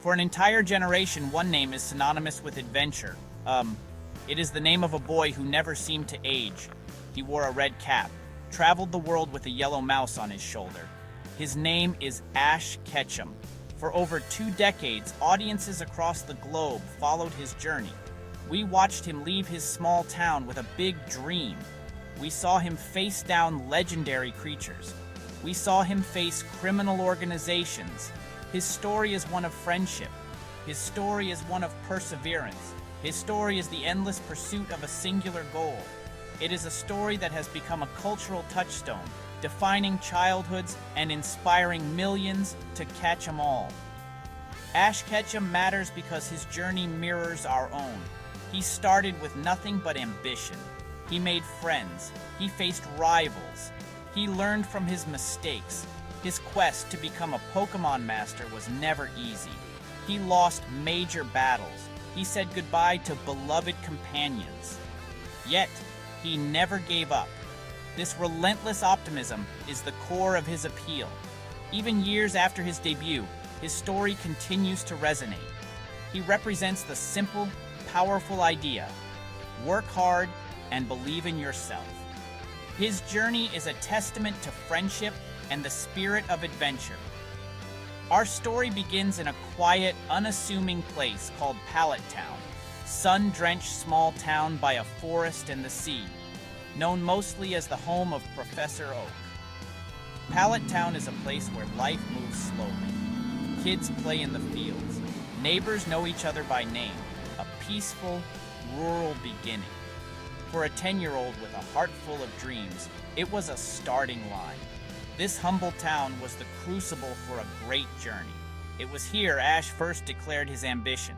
For an entire generation, one name is synonymous with adventure. It is the name of a boy who never seemed to age. He wore a red cap, traveled the world with a yellow mouse on his shoulder. His name is Ash Ketchum. For over 2 decades, audiences across the globe followed his journey. We watched him leave his small town with a big dream. We saw him face down legendary creatures. We saw him face criminal organizations. His story is one of friendship. His story is one of perseverance. His story is the endless pursuit of a singular goal. It is a story that has become a cultural touchstone, defining childhoods and inspiring millions to catch 'em all. Ash Ketchum matters because his journey mirrors our own. He started with nothing but ambition. He made friends. He faced rivals. He learned from his mistakes. His quest to become a Pokemon master was never easy. He lost major battles. He said goodbye to beloved companions. Yet, he never gave up. This relentless optimism is the core of his appeal. Even years after his debut, his story continues to resonate. He represents the simple, powerful idea: work hard and believe in yourself. His journey is a testament to friendship and the spirit of adventure. Our story begins in a quiet, unassuming place called Pallet Town, sun-drenched small town by a forest and the sea, known mostly as the home of Professor Oak. Pallet Town is a place where life moves slowly. Kids play in the fields. Neighbors know each other by name. A peaceful, rural beginning. For a 10-year-old with a heart full of dreams, it was a starting line. This humble town was the crucible for a great journey. It was here Ash first declared his ambition.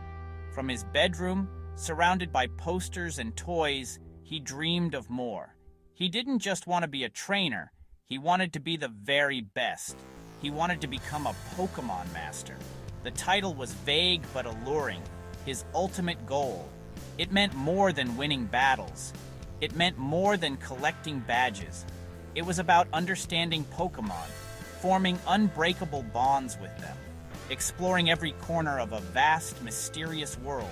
From his bedroom, surrounded by posters and toys, he dreamed of more. He didn't just want to be a trainer, he wanted to be the very best. He wanted to become a Pokemon master. The title was vague but alluring, his ultimate goal. It meant more than winning battles. It meant more than collecting badges. It was about understanding Pokemon, forming unbreakable bonds with them, exploring every corner of a vast, mysterious world.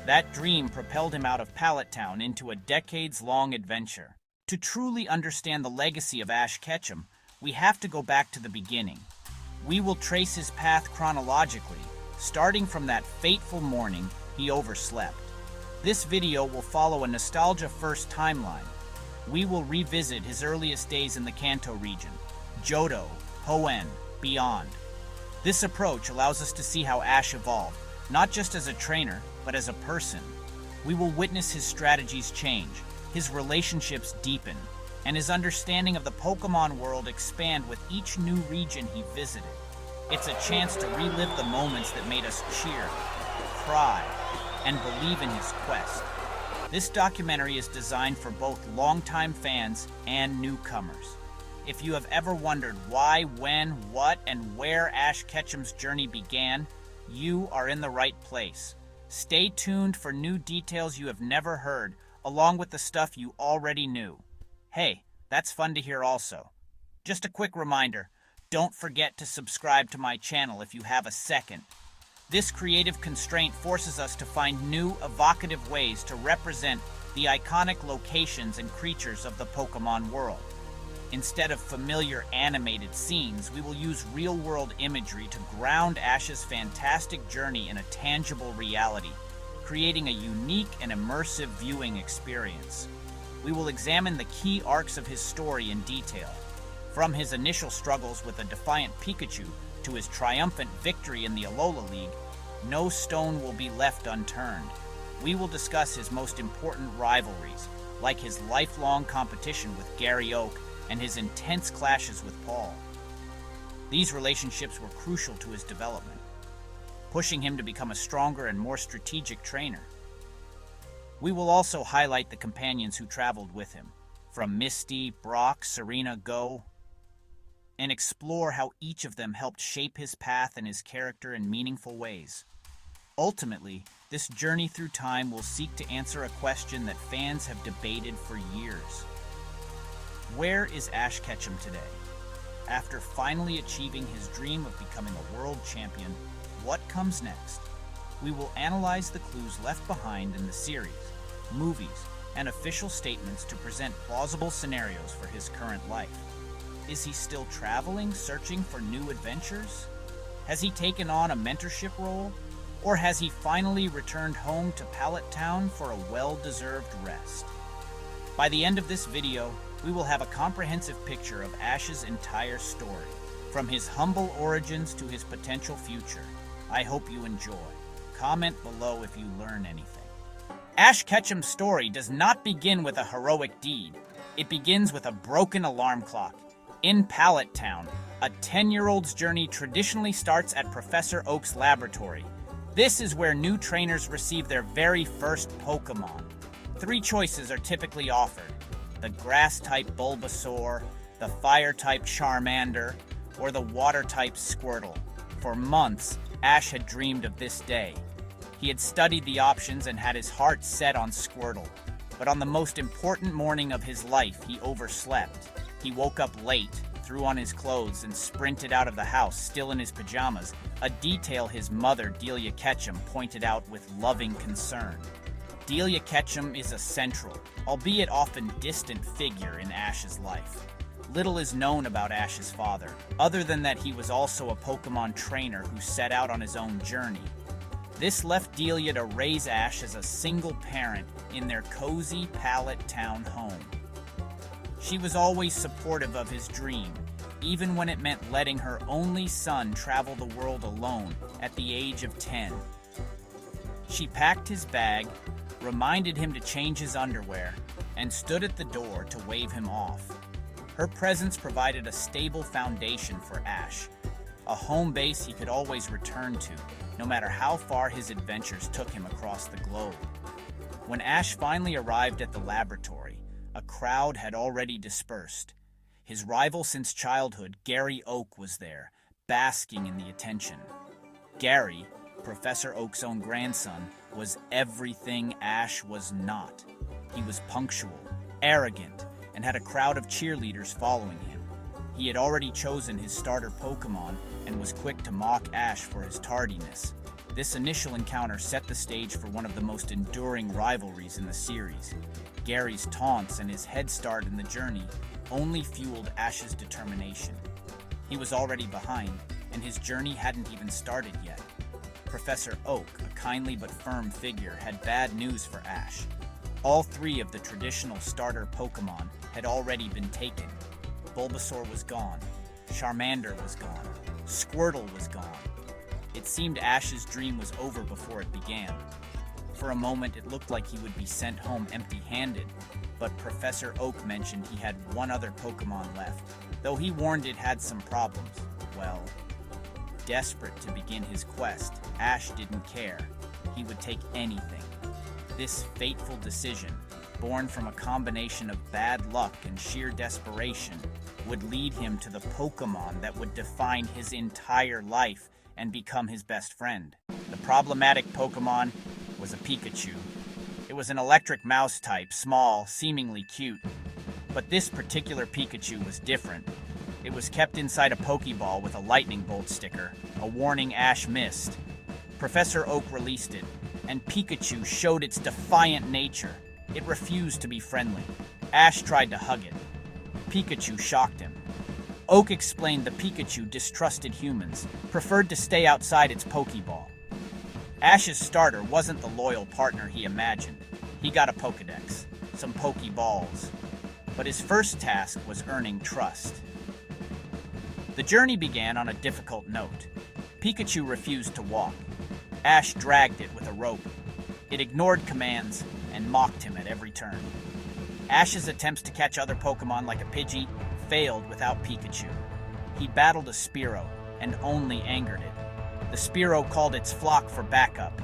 That dream propelled him out of Pallet Town into a decades-long adventure. To truly understand the legacy of Ash Ketchum, we have to go back to the beginning. We will trace his path chronologically, starting from that fateful morning he overslept. This video will follow a nostalgia-first timeline. We will revisit his earliest days in the Kanto region, Johto, Hoenn, beyond. This approach allows us to see how Ash evolved, not just as a trainer, but as a person. We will witness his strategies change, his relationships deepen, and his understanding of the Pokemon world expand with each new region he visited. It's a chance to relive the moments that made us cheer, cry, and believe in his quest. This documentary is designed for both longtime fans and newcomers. If you have ever wondered why, when, what, and where Ash Ketchum's journey began, you are in the right place. Stay tuned for new details you have never heard, along with the stuff you already knew. Hey, that's fun to hear also. Just a quick reminder, don't forget to subscribe to my channel if you have a second. This creative constraint forces us to find new, evocative ways to represent the iconic locations and creatures of the Pokemon world. Instead of familiar animated scenes, we will use real-world imagery to ground Ash's fantastic journey in a tangible reality, creating a unique and immersive viewing experience. We will examine the key arcs of his story in detail, from his initial struggles with a defiant Pikachu to his triumphant victory in the Alola League. No stone will be left unturned. We will discuss his most important rivalries, like his lifelong competition with Gary Oak and his intense clashes with Paul. These relationships were crucial to his development, pushing him to become a stronger and more strategic trainer. We will also highlight the companions who traveled with him, from Misty, Brock, Serena, Go, and explore how each of them helped shape his path and his character in meaningful ways. Ultimately, this journey through time will seek to answer a question that fans have debated for years. Where is Ash Ketchum today? After finally achieving his dream of becoming a world champion, what comes next? We will analyze the clues left behind in the series, movies, and official statements to present plausible scenarios for his current life. Is he still traveling, searching for new adventures? Has he taken on a mentorship role? Or has he finally returned home to Pallet Town for a well-deserved rest? By the end of this video, we will have a comprehensive picture of Ash's entire story, from his humble origins to his potential future. I hope you enjoy. Comment below if you learn anything. Ash Ketchum's story does not begin with a heroic deed. It begins with a broken alarm clock. In Pallet Town, a 10-year-old's journey traditionally starts at Professor Oak's laboratory. This is where new trainers receive their very first Pokemon. 3 choices are typically offered: the grass-type Bulbasaur, the fire-type Charmander, or the water-type Squirtle. For months, Ash had dreamed of this day. He had studied the options and had his heart set on Squirtle. But on the most important morning of his life, he overslept. He woke up late, threw on his clothes, and sprinted out of the house, still in his pajamas, a detail his mother, Delia Ketchum, pointed out with loving concern. Delia Ketchum is a central, albeit often distant figure in Ash's life. Little is known about Ash's father, other than that he was also a Pokemon trainer who set out on his own journey. This left Delia to raise Ash as a single parent in their cozy Pallet Town home. She was always supportive of his dream, even when it meant letting her only son travel the world alone at the age of 10. She packed his bag, reminded him to change his underwear, and stood at the door to wave him off. Her presence provided a stable foundation for Ash, a home base he could always return to, no matter how far his adventures took him across the globe. When Ash finally arrived at the laboratory, a crowd had already dispersed. His rival since childhood, Gary Oak, was there, basking in the attention. Gary, Professor Oak's own grandson, was everything Ash was not. He was punctual, arrogant, and had a crowd of cheerleaders following him. He had already chosen his starter Pokemon and was quick to mock Ash for his tardiness. This initial encounter set the stage for one of the most enduring rivalries in the series. Gary's taunts and his head start in the journey only fueled Ash's determination. He was already behind, and his journey hadn't even started yet. Professor Oak, a kindly but firm figure, had bad news for Ash. All 3 of the traditional starter Pokemon had already been taken. Bulbasaur was gone, Charmander was gone, Squirtle was gone. It seemed Ash's dream was over before it began. For a moment, it looked like he would be sent home empty-handed, but Professor Oak mentioned he had one other Pokemon left, though he warned it had some problems. Well, desperate to begin his quest, Ash didn't care. He would take anything. This fateful decision, born from a combination of bad luck and sheer desperation, would lead him to the Pokemon that would define his entire life and become his best friend. The problematic Pokemon was a Pikachu. It was an electric mouse type, small, seemingly cute. But this particular Pikachu was different. It was kept inside a Pokeball with a lightning bolt sticker, a warning Ash missed. Professor Oak released it, and Pikachu showed its defiant nature. It refused to be friendly. Ash tried to hug it. Pikachu shocked him. Oak explained the Pikachu distrusted humans, preferred to stay outside its Pokeball. Ash's starter wasn't the loyal partner he imagined. He got a Pokedex, some Pokeballs. But his first task was earning trust. The journey began on a difficult note. Pikachu refused to walk. Ash dragged it with a rope. It ignored commands and mocked him at every turn. Ash's attempts to catch other Pokemon like a Pidgey failed without Pikachu. He battled a Spearow and only angered it. The Spearow called its flock for backup.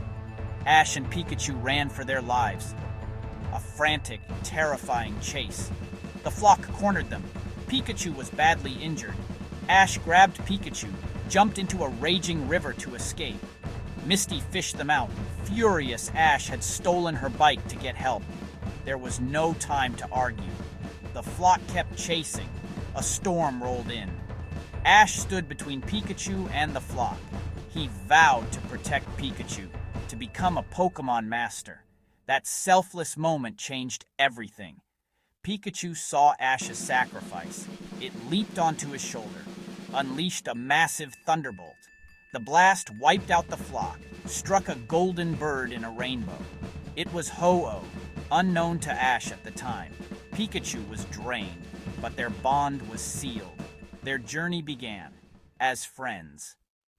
Ash and Pikachu ran for their lives. A frantic, terrifying chase. The flock cornered them. Pikachu was badly injured. Ash grabbed Pikachu, jumped into a raging river to escape. Misty fished them out. Furious, Ash had stolen her bike to get help. There was no time to argue. The flock kept chasing. A storm rolled in. Ash stood between Pikachu and the flock. He vowed to protect Pikachu, to become a Pokemon master. That selfless moment changed everything. Pikachu saw Ash's sacrifice. It leaped onto his shoulder, unleashed a massive thunderbolt. The blast wiped out the flock, struck a golden bird in a rainbow. It was Ho-Oh, unknown to Ash at the time. Pikachu was drained, but their bond was sealed. Their journey began, as friends.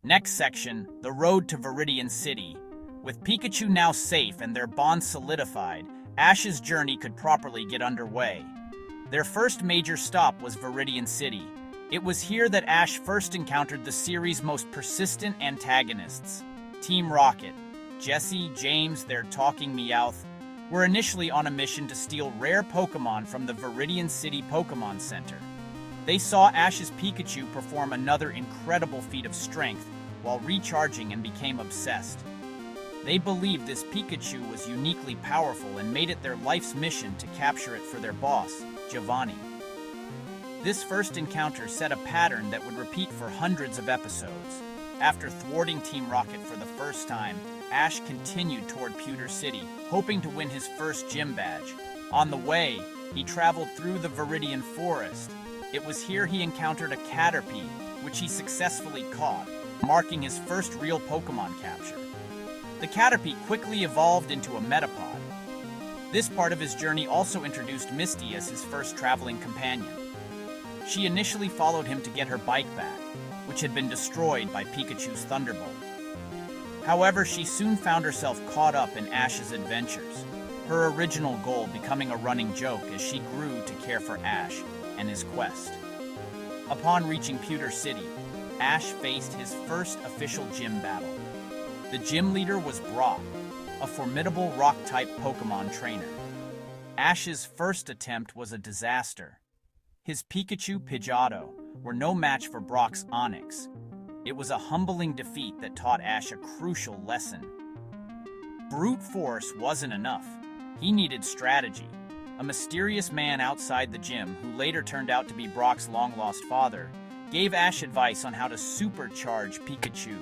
Next section, the road to Viridian City. With Pikachu now safe and their bond solidified, Ash's journey could properly get underway. Their first major stop was Viridian City. It was here that Ash first encountered the series' most persistent antagonists. Team Rocket, Jessie, James, their talking Meowth, were initially on a mission to steal rare Pokemon from the Viridian City Pokemon Center. They saw Ash's Pikachu perform another incredible feat of strength while recharging and became obsessed. They believed this Pikachu was uniquely powerful and made it their life's mission to capture it for their boss, Giovanni. This first encounter set a pattern that would repeat for hundreds of episodes. After thwarting Team Rocket for the first time, Ash continued toward Pewter City, hoping to win his first gym badge. On the way, he traveled through the Viridian Forest. It was here he encountered a Caterpie, which he successfully caught, marking his first real Pokemon capture. The Caterpie quickly evolved into a Metapod. This part of his journey also introduced Misty as his first traveling companion. She initially followed him to get her bike back, which had been destroyed by Pikachu's Thunderbolt. However, she soon found herself caught up in Ash's adventures, her original goal becoming a running joke as she grew to care for Ash and his quest. Upon reaching Pewter City, Ash faced his first official gym battle. The gym leader was Brock, a formidable rock-type Pokemon trainer. Ash's first attempt was a disaster. His Pikachu Pidgeotto were no match for Brock's Onix. It was a humbling defeat that taught Ash a crucial lesson. Brute force wasn't enough. He needed strategy. A mysterious man outside the gym, who later turned out to be Brock's long-lost father, gave Ash advice on how to supercharge Pikachu.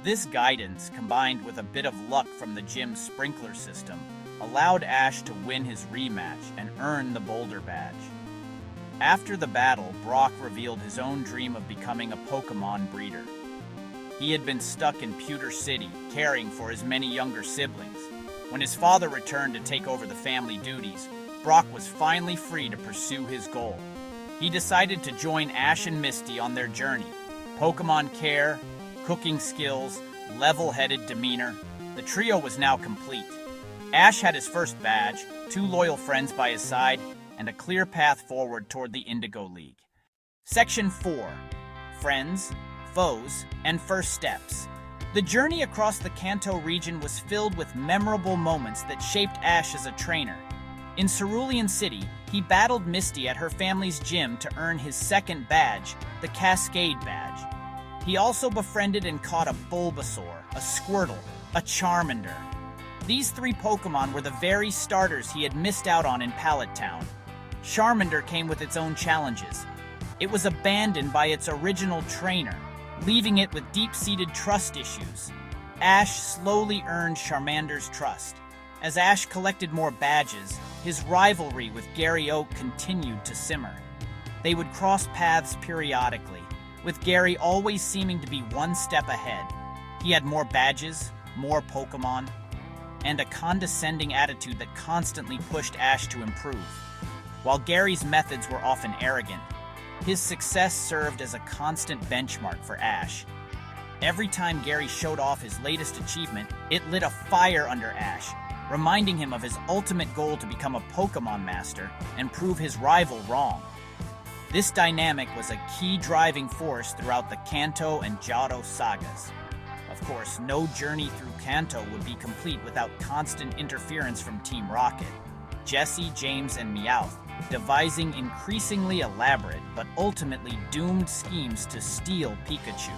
This guidance, combined with a bit of luck from the gym's sprinkler system, allowed Ash to win his rematch and earn the Boulder Badge. After the battle, Brock revealed his own dream of becoming a Pokemon breeder. He had been stuck in Pewter City, caring for his many younger siblings. When his father returned to take over the family duties, Brock was finally free to pursue his goal. He decided to join Ash and Misty on their journey. Pokemon care, cooking skills, level-headed demeanor. The trio was now complete. Ash had his first badge, 2 loyal friends by his side, and a clear path forward toward the Indigo League. Section 4. Friends, Foes, and First Steps. The journey across the Kanto region was filled with memorable moments that shaped Ash as a trainer. In Cerulean City, he battled Misty at her family's gym to earn his second badge, the Cascade Badge. He also befriended and caught a Bulbasaur, a Squirtle, a Charmander. These 3 Pokemon were the very starters he had missed out on in Pallet Town. Charmander came with its own challenges. It was abandoned by its original trainer, leaving it with deep-seated trust issues. Ash slowly earned Charmander's trust. As Ash collected more badges, his rivalry with Gary Oak continued to simmer. They would cross paths periodically, with Gary always seeming to be one step ahead. He had more badges, more Pokemon, and a condescending attitude that constantly pushed Ash to improve. While Gary's methods were often arrogant, his success served as a constant benchmark for Ash. Every time Gary showed off his latest achievement, it lit a fire under Ash, reminding him of his ultimate goal to become a Pokemon master and prove his rival wrong. This dynamic was a key driving force throughout the Kanto and Johto sagas. Of course, no journey through Kanto would be complete without constant interference from Team Rocket. Jessie, James, and Meowth, devising increasingly elaborate but ultimately doomed schemes to steal Pikachu.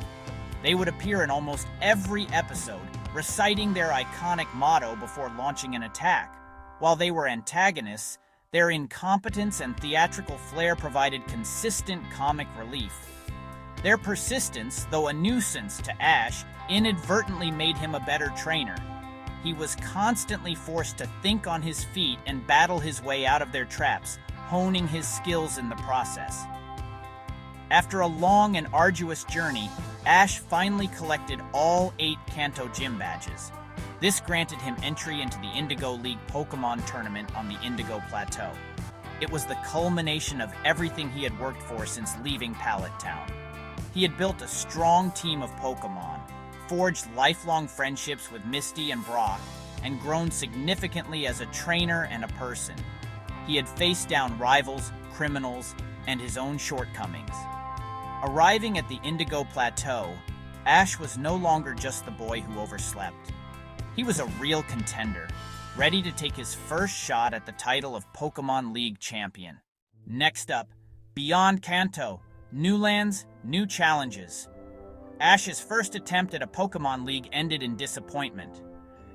They would appear in almost every episode, reciting their iconic motto before launching an attack. While they were antagonists, their incompetence and theatrical flair provided consistent comic relief. Their persistence, though a nuisance to Ash, inadvertently made him a better trainer. He was constantly forced to think on his feet and battle his way out of their traps, honing his skills in the process. After a long and arduous journey, Ash finally collected all 8 Kanto Gym badges. This granted him entry into the Indigo League Pokemon tournament on the Indigo Plateau. It was the culmination of everything he had worked for since leaving Pallet Town. He had built a strong team of Pokemon, forged lifelong friendships with Misty and Brock, and grown significantly as a trainer and a person. He had faced down rivals, criminals, and his own shortcomings. Arriving at the Indigo Plateau, Ash was no longer just the boy who overslept. He was a real contender, ready to take his first shot at the title of Pokemon League champion. Next up, beyond Kanto, new lands, new challenges. Ash's first attempt at a Pokemon League ended in disappointment.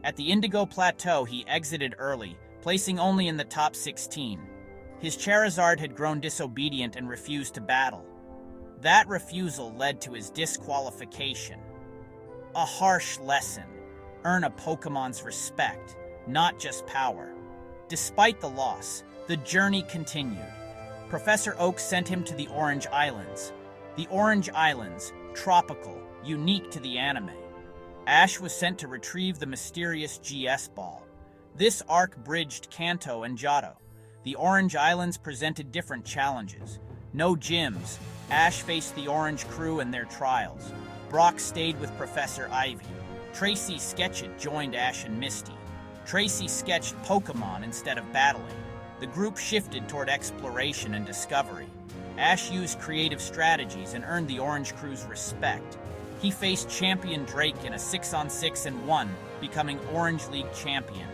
At the Indigo Plateau, he exited early, placing only in the top 16. His Charizard had grown disobedient and refused to battle. That refusal led to his disqualification. A harsh lesson. Earn a Pokemon's respect, not just power. Despite the loss, the journey continued. Professor Oak sent him to the Orange Islands. The Orange Islands, tropical, unique to the anime. Ash was sent to retrieve the mysterious GS Ball. This arc bridged Kanto and Johto. The Orange Islands presented different challenges. No gyms. Ash faced the Orange Crew and their trials. Brock stayed with Professor Ivy. Tracy Sketchit joined Ash and Misty. Tracy sketched Pokemon instead of battling. The group shifted toward exploration and discovery. Ash used creative strategies and earned the Orange Crew's respect. He faced Champion Drake in a 6-on-6 and won, becoming Orange League champion.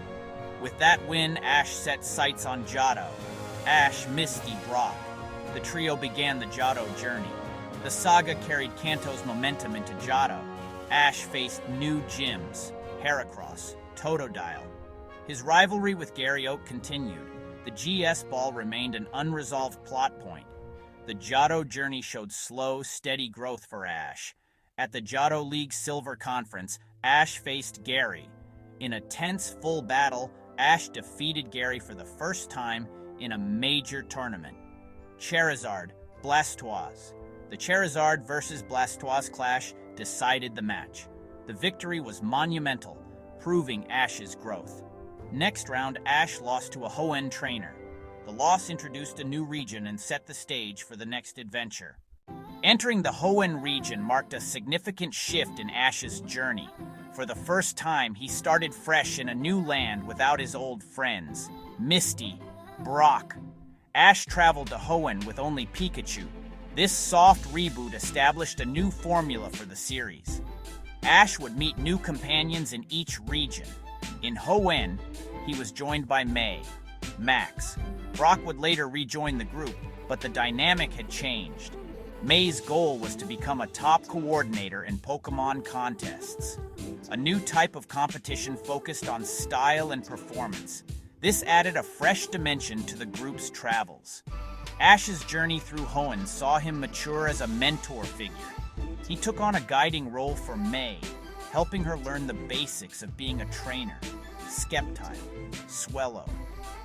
With that win, Ash set sights on Johto. Ash, Misty, Brock. The trio began the Johto journey. The saga carried Kanto's momentum into Johto. Ash faced new gyms, Heracross, Totodile. His rivalry with Gary Oak continued. The GS Ball remained an unresolved plot point. The Johto journey showed slow, steady growth for Ash. At the Johto League Silver Conference, Ash faced Gary. In a tense, full battle, Ash defeated Gary for the first time in a major tournament. Charizard, Blastoise. The Charizard versus Blastoise clash decided the match. The victory was monumental, proving Ash's growth. Next round, Ash lost to a Hoenn trainer. The loss introduced a new region and set the stage for the next adventure. Entering the Hoenn region marked a significant shift in Ash's journey. For the first time, he started fresh in a new land without his old friends, Misty, Brock. Ash traveled to Hoenn with only Pikachu. This soft reboot established a new formula for the series. Ash would meet new companions in each region. In Hoenn, he was joined by May, Max. Brock would later rejoin the group, but the dynamic had changed. May's goal was to become a top coordinator in Pokemon contests. A new type of competition focused on style and performance. This added a fresh dimension to the group's travels. Ash's journey through Hoenn saw him mature as a mentor figure. He took on a guiding role for May, helping her learn the basics of being a trainer. Sceptile, Swellow.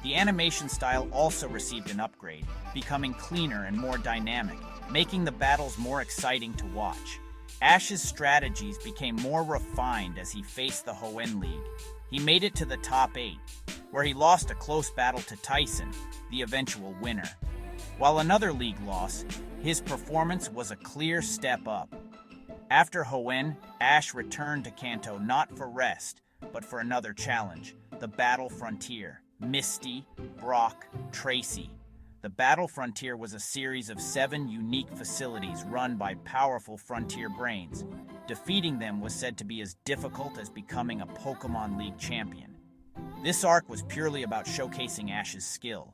The animation style also received an upgrade, becoming cleaner and more dynamic, making the battles more exciting to watch. Ash's strategies became more refined as he faced the Hoenn League. He made it to the top 8, where he lost a close battle to Tyson, the eventual winner. While another league loss, his performance was a clear step up. After Hoenn, Ash returned to Kanto not for rest, but for another challenge, the Battle Frontier. Misty, Brock, Tracy. The Battle Frontier was a series of 7 unique facilities run by powerful frontier brains. Defeating them was said to be as difficult as becoming a Pokemon League champion. This arc was purely about showcasing Ash's skill.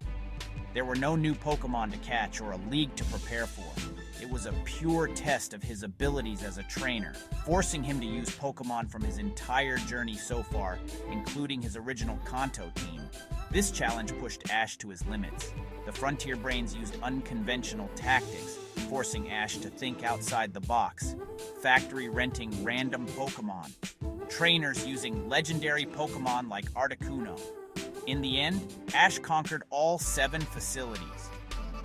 There were no new Pokemon to catch or a league to prepare for. It was a pure test of his abilities as a trainer, forcing him to use Pokemon from his entire journey so far, including his original Kanto team. This challenge pushed Ash to his limits. The Frontier Brains used unconventional tactics, forcing Ash to think outside the box. Factory renting random Pokemon. Trainers using legendary Pokemon like Articuno. In the end, Ash conquered all 7 facilities.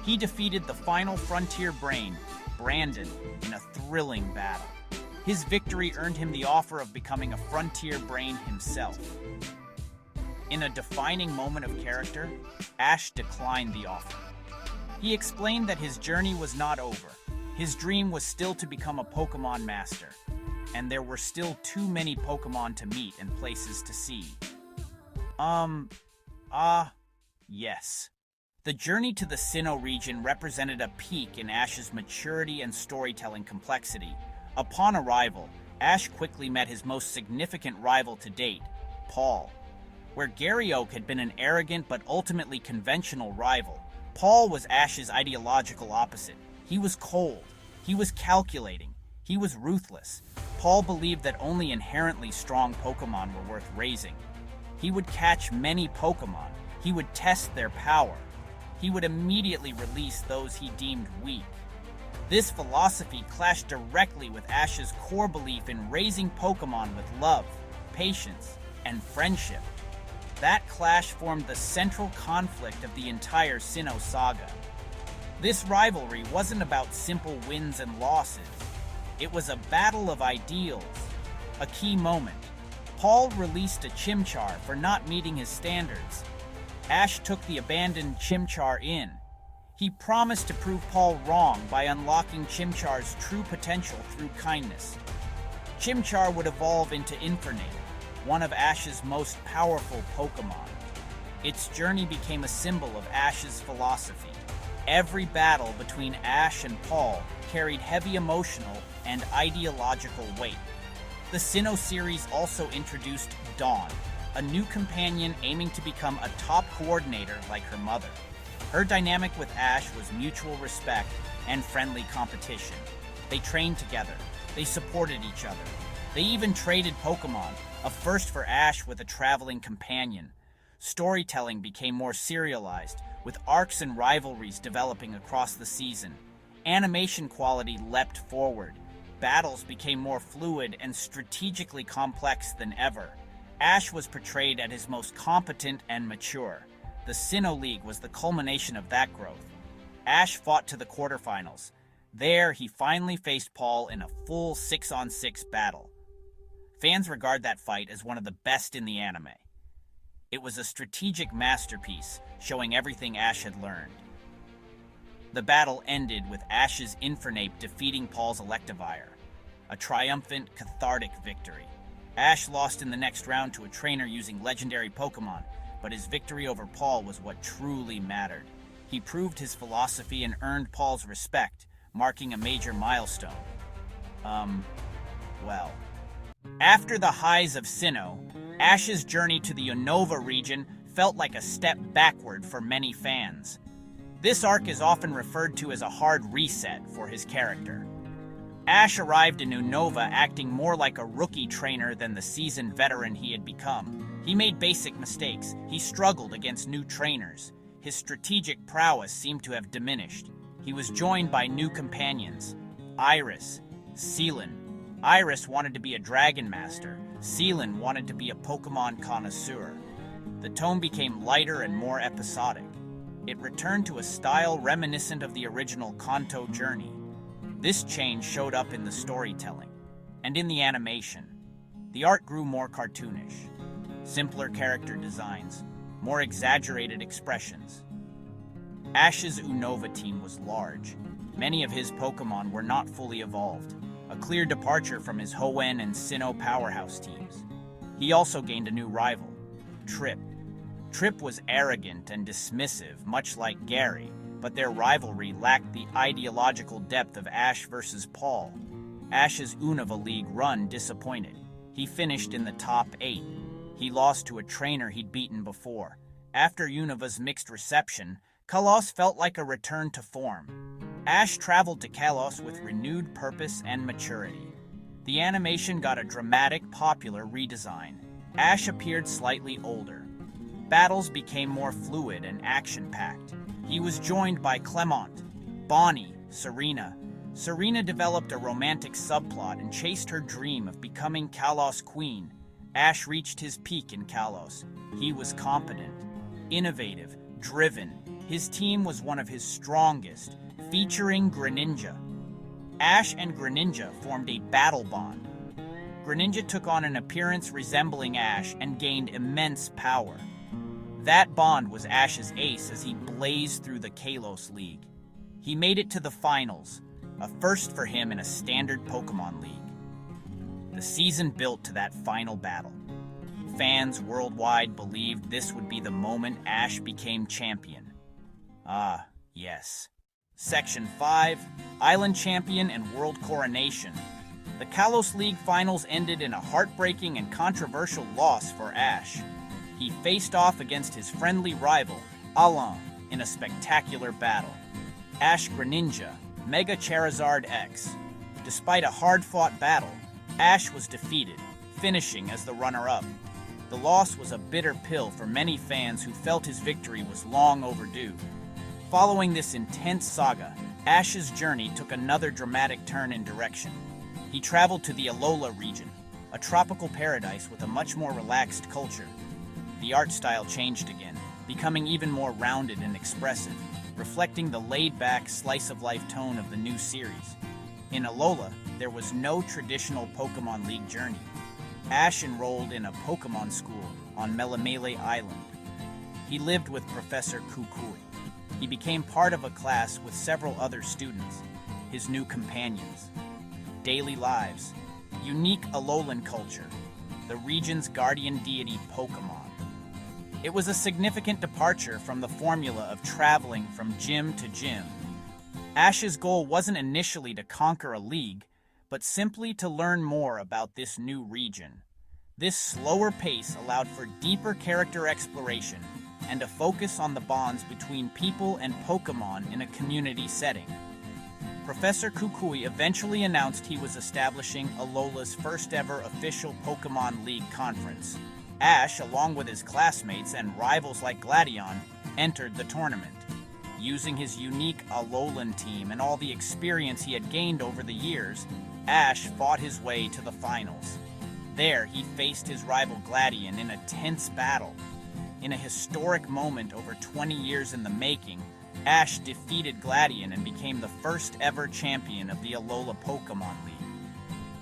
He defeated the final frontier brain, Brandon, in a thrilling battle. His victory earned him the offer of becoming a frontier brain himself. In a defining moment of character, Ash declined the offer. He explained that his journey was not over. His dream was still to become a Pokemon master, and there were still too many Pokemon to meet and places to see. Yes. The journey to the Sinnoh region represented a peak in Ash's maturity and storytelling complexity. Upon arrival, Ash quickly met his most significant rival to date, Paul. Where Gary Oak had been an arrogant but ultimately conventional rival, Paul was Ash's ideological opposite. He was cold. He was calculating. He was ruthless. Paul believed that only inherently strong Pokemon were worth raising. He would catch many Pokemon. He would test their power. He would immediately release those he deemed weak. This philosophy clashed directly with Ash's core belief in raising Pokemon with love, patience, and friendship. That clash formed the central conflict of the entire Sinnoh saga. This rivalry wasn't about simple wins and losses. It was a battle of ideals. A key moment. Paul released a Chimchar for not meeting his standards. Ash took the abandoned Chimchar in. He promised to prove Paul wrong by unlocking Chimchar's true potential through kindness. Chimchar would evolve into Infernape, one of Ash's most powerful Pokemon. Its journey became a symbol of Ash's philosophy. Every battle between Ash and Paul carried heavy emotional and ideological weight. The Sinnoh series also introduced Dawn, a new companion aiming to become a top coordinator like her mother. Her dynamic with Ash was mutual respect and friendly competition. They trained together. They supported each other. They even traded Pokemon, a first for Ash with a traveling companion. Storytelling became more serialized, with arcs and rivalries developing across the season. Animation quality leapt forward. Battles became more fluid and strategically complex than ever. Ash was portrayed at his most competent and mature. The Sinnoh League was the culmination of that growth. Ash fought to the quarterfinals. There, he finally faced Paul in a full 6-on-6 battle. Fans regard that fight as one of the best in the anime. It was a strategic masterpiece, showing everything Ash had learned. The battle ended with Ash's Infernape defeating Paul's Electivire, a triumphant, cathartic victory. Ash lost in the next round to a trainer using legendary Pokemon, but his victory over Paul was what truly mattered. He proved his philosophy and earned Paul's respect, marking a major milestone. After the highs of Sinnoh, Ash's journey to the Unova region felt like a step backward for many fans. This arc is often referred to as a hard reset for his character. Ash arrived in Unova acting more like a rookie trainer than the seasoned veteran he had become. He made basic mistakes. He struggled against new trainers. His strategic prowess seemed to have diminished. He was joined by new companions, Iris, Seelan. Iris wanted to be a dragon master. Seelan wanted to be a Pokemon connoisseur. The tone became lighter and more episodic. It returned to a style reminiscent of the original Kanto journey. This change showed up in the storytelling and in the animation. The art grew more cartoonish. Simpler character designs, more exaggerated expressions. Ash's Unova team was large. Many of his Pokemon were not fully evolved, a clear departure from his Hoenn and Sinnoh powerhouse teams. He also gained a new rival, Trip. Trip was arrogant and dismissive, much like Gary, but their rivalry lacked the ideological depth of Ash versus Paul. Ash's Unova League run disappointed. He finished in the top 8. He lost to a trainer he'd beaten before. After Unova's mixed reception, Kalos felt like a return to form. Ash traveled to Kalos with renewed purpose and maturity. The animation got a dramatic, popular redesign. Ash appeared slightly older. Battles became more fluid and action-packed. He was joined by Clement, Bonnie, Serena. Serena developed a romantic subplot and chased her dream of becoming Kalos Queen. Ash reached his peak in Kalos. He was competent, innovative, driven. His team was one of his strongest, featuring Greninja. Ash and Greninja formed a battle bond. Greninja took on an appearance resembling Ash and gained immense power. That bond was Ash's ace as he blazed through the Kalos League. He made it to the finals, a first for him in a standard Pokemon League. The season built to that final battle. Fans worldwide believed this would be the moment Ash became champion. Ah, yes. Section 5, Island Champion and World Coronation. The Kalos League Finals ended in a heartbreaking and controversial loss for Ash. He faced off against his friendly rival, Alain, in a spectacular battle. Ash Greninja, Mega Charizard X. Despite a hard-fought battle, Ash was defeated, finishing as the runner-up. The loss was a bitter pill for many fans who felt his victory was long overdue. Following this intense saga, Ash's journey took another dramatic turn in direction. He traveled to the Alola region, a tropical paradise with a much more relaxed culture. The art style changed again, becoming even more rounded and expressive, reflecting the laid-back, slice-of-life tone of the new series. In Alola, there was no traditional Pokemon League journey. Ash enrolled in a Pokemon school on Melemele Island. He lived with Professor Kukui. He became part of a class with several other students, his new companions. Daily lives, unique Alolan culture, the region's guardian deity Pokemon. It was a significant departure from the formula of traveling from gym to gym. Ash's goal wasn't initially to conquer a league, but simply to learn more about this new region. This slower pace allowed for deeper character exploration and a focus on the bonds between people and Pokemon in a community setting. Professor Kukui eventually announced he was establishing Alola's first-ever official Pokemon League conference. Ash, along with his classmates and rivals like Gladion, entered the tournament. Using his unique Alolan team and all the experience he had gained over the years, Ash fought his way to the finals. There, he faced his rival Gladion in a tense battle. In a historic moment over 20 years in the making, Ash defeated Gladion and became the first ever champion of the Alola Pokemon League.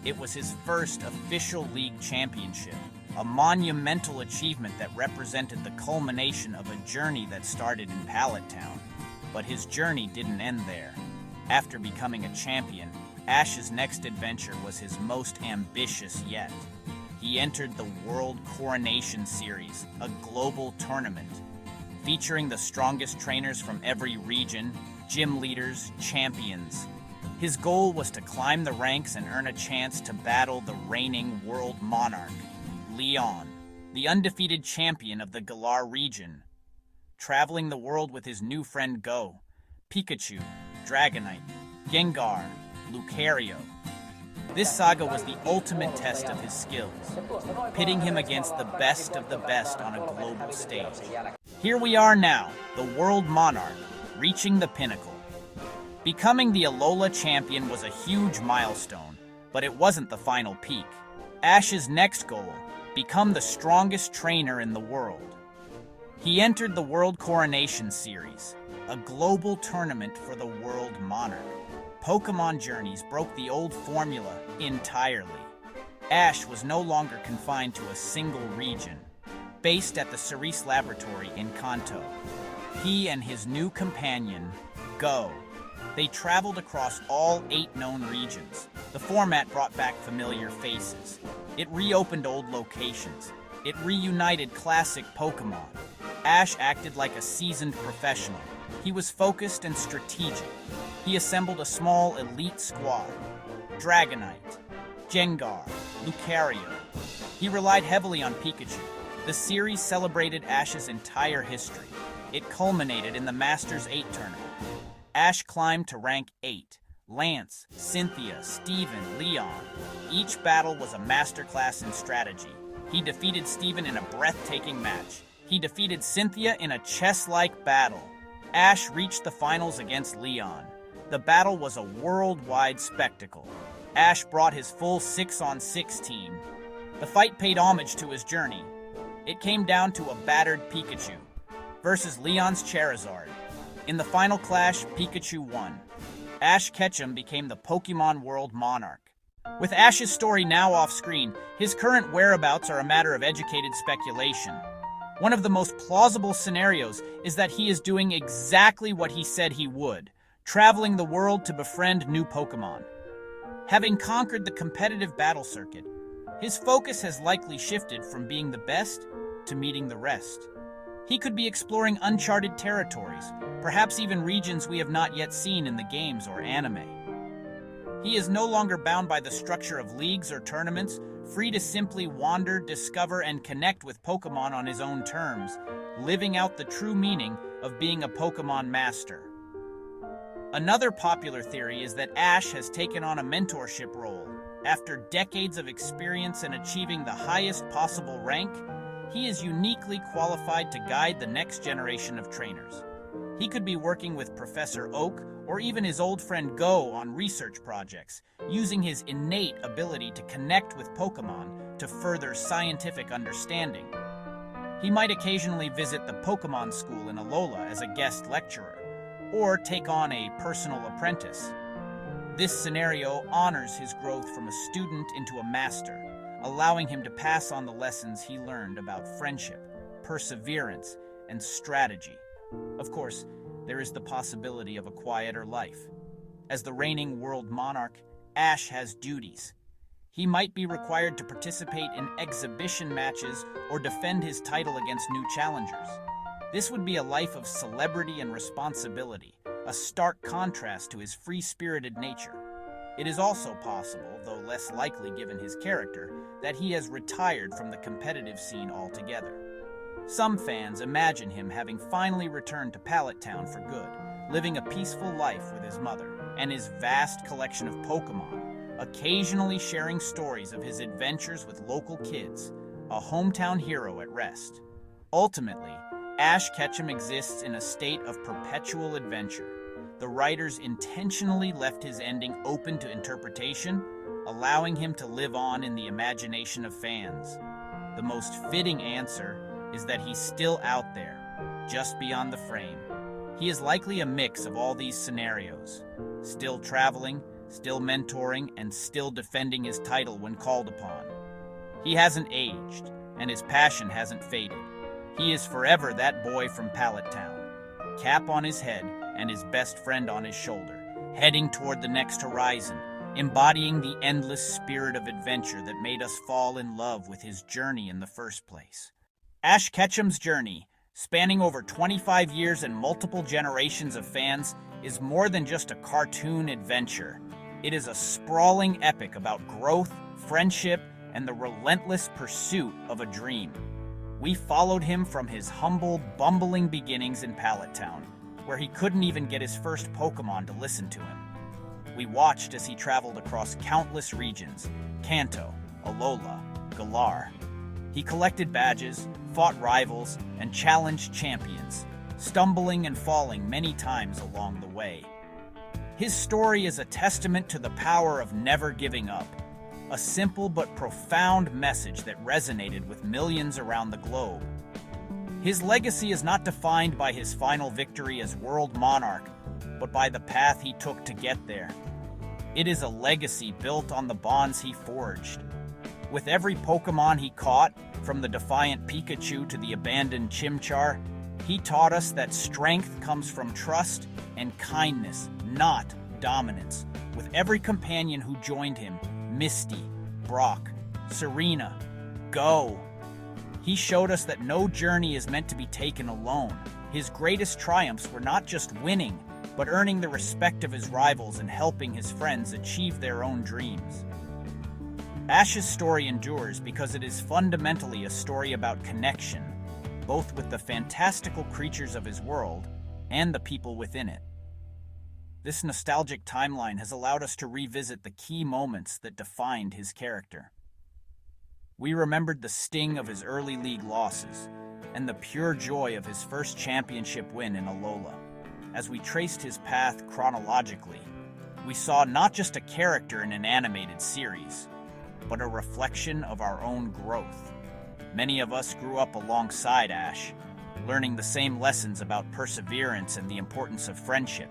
It was his first official league championship, a monumental achievement that represented the culmination of a journey that started in Pallet Town. But his journey didn't end there. After becoming a champion, Ash's next adventure was his most ambitious yet. He entered the World Coronation Series, a global tournament, featuring the strongest trainers from every region, gym leaders, champions. His goal was to climb the ranks and earn a chance to battle the reigning world monarch, Leon, the undefeated champion of the Galar region. Traveling the world with his new friend Go, Pikachu, Dragonite, Gengar, Lucario. This saga was the ultimate test of his skills, pitting him against the best of the best on a global stage. Here we are now, the world monarch, reaching the pinnacle. Becoming the Alola champion was a huge milestone, but it wasn't the final peak. Ash's next goal, become the strongest trainer in the world. He entered the World Coronation Series, a global tournament for the world monarch. Pokemon Journeys broke the old formula entirely. Ash was no longer confined to a single region. Based at the Cerise Laboratory in Kanto, he and his new companion, Go, they traveled across all 8 known regions. The format brought back familiar faces. It reopened old locations. It reunited classic Pokemon. Ash acted like a seasoned professional. He was focused and strategic. He assembled a small elite squad. Dragonite, Gengar, Lucario. He relied heavily on Pikachu. The series celebrated Ash's entire history. It culminated in the Masters 8 tournament. Ash climbed to rank 8. Lance, Cynthia, Steven, Leon. Each battle was a masterclass in strategy. He defeated Steven in a breathtaking match. He defeated Cynthia in a chess-like battle. Ash reached the finals against Leon. The battle was a worldwide spectacle. Ash brought his full 6-on-6 team. The fight paid homage to his journey. It came down to a battered Pikachu versus Leon's Charizard. In the final clash, Pikachu won. Ash Ketchum became the Pokemon World Monarch. With Ash's story now off-screen, his current whereabouts are a matter of educated speculation. One of the most plausible scenarios is that he is doing exactly what he said he would, traveling the world to befriend new Pokemon. Having conquered the competitive battle circuit, his focus has likely shifted from being the best to meeting the rest. He could be exploring uncharted territories, perhaps even regions we have not yet seen in the games or anime. He is no longer bound by the structure of leagues or tournaments, free to simply wander, discover, and connect with Pokemon on his own terms, living out the true meaning of being a Pokemon master. Another popular theory is that Ash has taken on a mentorship role. After decades of experience and achieving the highest possible rank, he is uniquely qualified to guide the next generation of trainers. He could be working with Professor Oak or even his old friend Go on research projects, using his innate ability to connect with Pokemon to further scientific understanding. He might occasionally visit the Pokemon school in Alola as a guest lecturer, or take on a personal apprentice. This scenario honors his growth from a student into a master, allowing him to pass on the lessons he learned about friendship, perseverance, and strategy. Of course, there is the possibility of a quieter life. As the reigning world monarch, Ash has duties. He might be required to participate in exhibition matches or defend his title against new challengers. This would be a life of celebrity and responsibility, a stark contrast to his free-spirited nature. It is also possible, though less likely given his character, that he has retired from the competitive scene altogether. Some fans imagine him having finally returned to Pallet Town for good, living a peaceful life with his mother and his vast collection of Pokemon, occasionally sharing stories of his adventures with local kids, a hometown hero at rest. Ultimately, Ash Ketchum exists in a state of perpetual adventure. The writers intentionally left his ending open to interpretation, allowing him to live on in the imagination of fans. The most fitting answer is that he's still out there, just beyond the frame. He is likely a mix of all these scenarios, still traveling, still mentoring, and still defending his title when called upon. He hasn't aged, and his passion hasn't faded. He is forever that boy from Pallet Town, cap on his head and his best friend on his shoulder, heading toward the next horizon, embodying the endless spirit of adventure that made us fall in love with his journey in the first place. Ash Ketchum's journey, spanning over 25 years and multiple generations of fans, is more than just a cartoon adventure. It is a sprawling epic about growth, friendship, and the relentless pursuit of a dream. We followed him from his humble, bumbling beginnings in Pallet Town, where he couldn't even get his first Pokemon to listen to him. We watched as he traveled across countless regions: Kanto, Alola, Galar. He collected badges, fought rivals, and challenged champions, stumbling and falling many times along the way. His story is a testament to the power of never giving up, a simple but profound message that resonated with millions around the globe. His legacy is not defined by his final victory as world monarch, but by the path he took to get there. It is a legacy built on the bonds he forged. With every Pokemon he caught, from the defiant Pikachu to the abandoned Chimchar, he taught us that strength comes from trust and kindness, not dominance. With every companion who joined him, Misty, Brock, Serena, Go, he showed us that no journey is meant to be taken alone. His greatest triumphs were not just winning, but earning the respect of his rivals and helping his friends achieve their own dreams. Ash's story endures because it is fundamentally a story about connection, both with the fantastical creatures of his world and the people within it. This nostalgic timeline has allowed us to revisit the key moments that defined his character. We remembered the sting of his early league losses and the pure joy of his first championship win in Alola. As we traced his path chronologically, we saw not just a character in an animated series, but a reflection of our own growth. Many of us grew up alongside Ash, learning the same lessons about perseverance and the importance of friendship.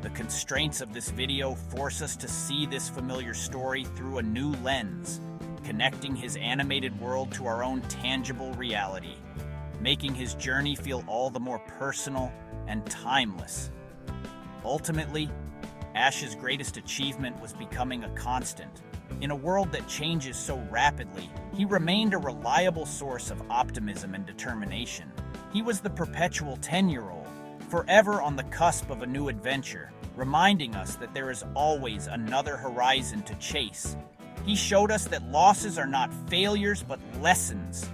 The constraints of this video force us to see this familiar story through a new lens, connecting his animated world to our own tangible reality, making his journey feel all the more personal and timeless. Ultimately, Ash's greatest achievement was becoming a constant. In a world that changes so rapidly, he remained a reliable source of optimism and determination. He was the perpetual 10-year-old, forever on the cusp of a new adventure, reminding us that there is always another horizon to chase. He showed us that losses are not failures but lessons.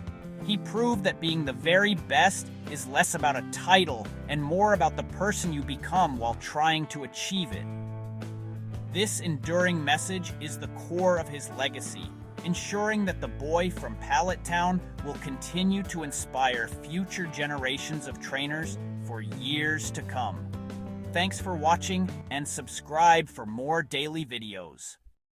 He proved that being the very best is less about a title and more about the person you become while trying to achieve it. This enduring message is the core of his legacy, ensuring that the boy from Pallet Town will continue to inspire future generations of trainers for years to come. Thanks for watching and subscribe for more daily videos.